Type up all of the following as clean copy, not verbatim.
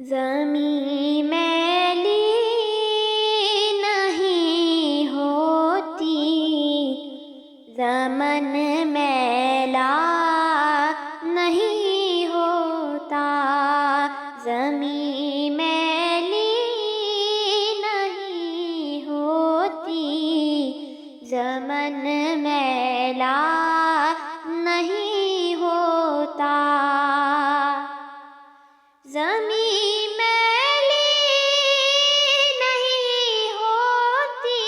زمیں میلی نہیں ہوتی، زمن میلا نہیں ہوتا، زمیں میلی نہیں ہوتی، زمن میلا نہیں ہوتا، زمیں میلی نہیں ہوتی،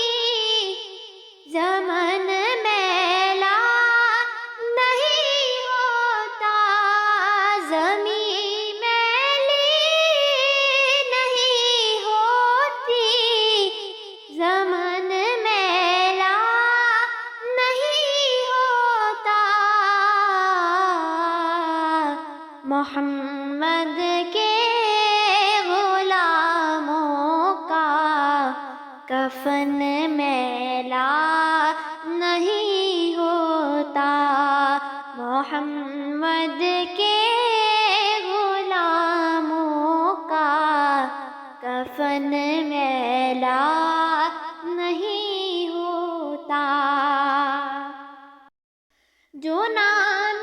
زمن میلا نہیں ہوتا، زمیں میلی نہیں ہوتی، زمن میلا نہیں ہوتا، محمد کے غلاموں کا کفن میلا نہیں ہوتا، محمد کے غلاموں کا کفن میلا نہیں ہوتا، جو نام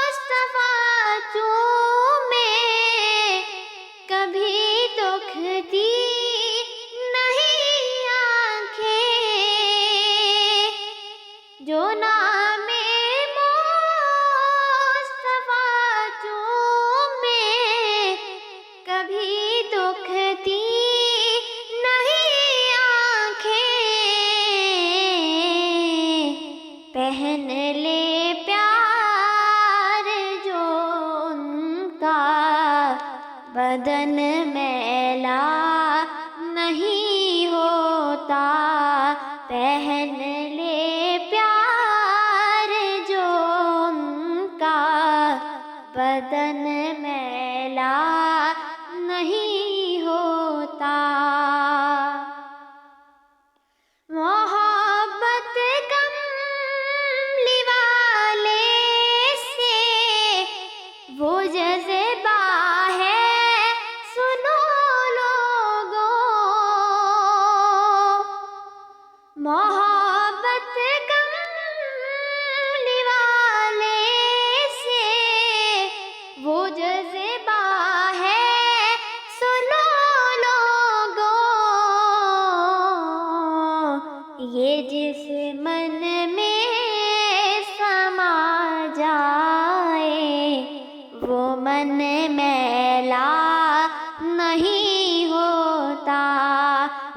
مصطفیٰ چومے کبھی دکھتی نہیں آنکھیں، جو نام مصطفیٰ چومے کبھی دکھتی نہیں آنکھیں، پہن لے پیار جو ان کا بدن میلا نہیں ہوتا، پہن لے پیار جو ان کا بدن میلا نہیں ہوتا، محبت کملی والے سے وہ جذبہ ہے سنو لوگو، محبت کملی والے سے وہ جذبہ ہے سنو لوگو، یہ جس من میں سما جائے وہ من میلا نہیں ہوتا،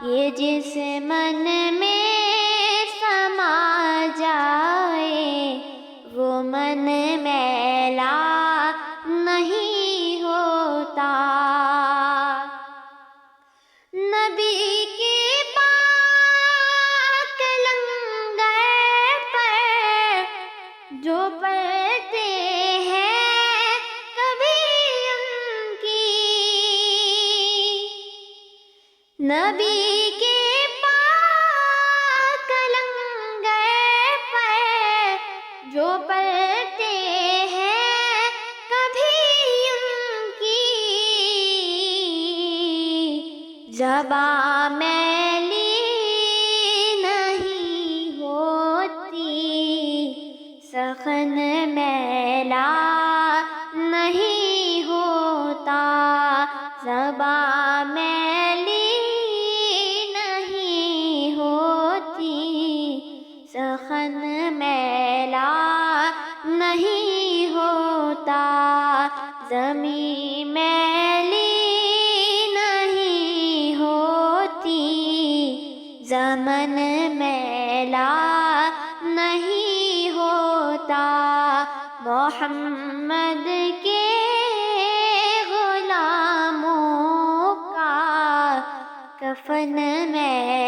یہ جس من میں سما جائے وہ من میلا نہیں ہوتا، نبی کے پاک لنگر پر جو پڑھتے ہیں کبھی ان کی، نبی کے پاک لنگر پر جو پڑھتے ہیں کبھی ان کی، زبان میلی نہیں ہوتی، سخن میلا نہیں ہوتا، زبان میلی نہیں ہوتی، سخن میلا نہیں ہوتا، زمیں میلی نہیں ہوتی، زمن میلا نہیں ہوتا، محمد کے غلاموں کا کفن میلا